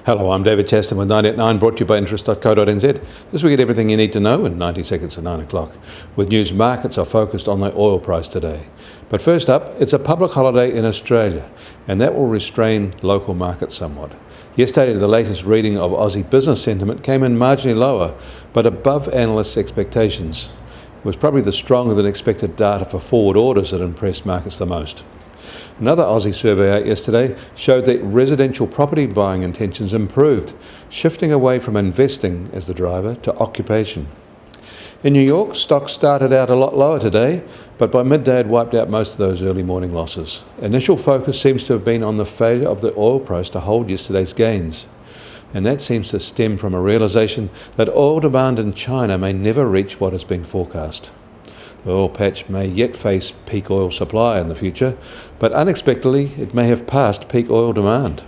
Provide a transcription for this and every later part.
Hello, I'm David Chaston with 90 at 9, brought to you by interest.co.nz. This week, get everything you need to know in 90 seconds to 9 o'clock. With news, markets are focused on the oil price today. But first up, it's a public holiday in Australia, and that will restrain local markets somewhat. Yesterday, the latest reading of Aussie business sentiment came in marginally lower, but above analysts' expectations. It was probably the stronger than expected data for forward orders that impressed markets the most. Another Aussie survey out yesterday showed that residential property buying intentions improved, shifting away from investing as the driver to occupation. In New York, stocks started out a lot lower today, but by midday had wiped out most of those early morning losses. Initial focus seems to have been on the failure of the oil price to hold yesterday's gains, and that seems to stem from a realisation that oil demand in China may never reach what has been forecast. The oil patch may yet face peak oil supply in the future, but unexpectedly it may have passed peak oil demand.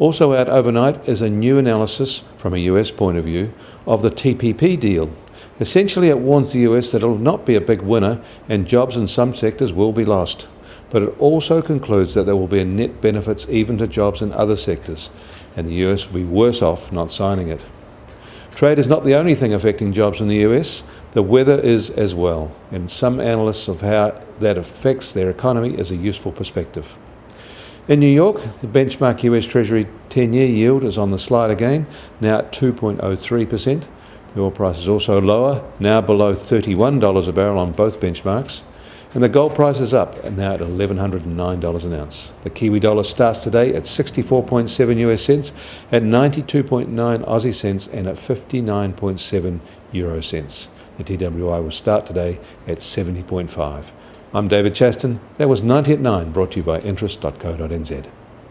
Also out overnight is a new analysis, from a US point of view, of the TPP deal. Essentially it warns the US that it will not be a big winner and jobs in some sectors will be lost. But it also concludes that there will be a net benefits even to jobs in other sectors, and the US will be worse off not signing it. Trade is not the only thing affecting jobs in the US. The weather is as well, and some analysts of how that affects their economy is a useful perspective. In New York, the benchmark US Treasury 10-year yield is on the slide again, now at 2.03%. The oil price is also lower, now below $31 a barrel on both benchmarks. And the gold price is up, and now at $1,109 an ounce. The Kiwi dollar starts today at 64.7 US cents, at 92.9 Aussie cents, and at 59.7 Euro cents. The TWI will start today at 70.5. I'm David Chaston. That was 90 at 9, brought to you by interest.co.nz.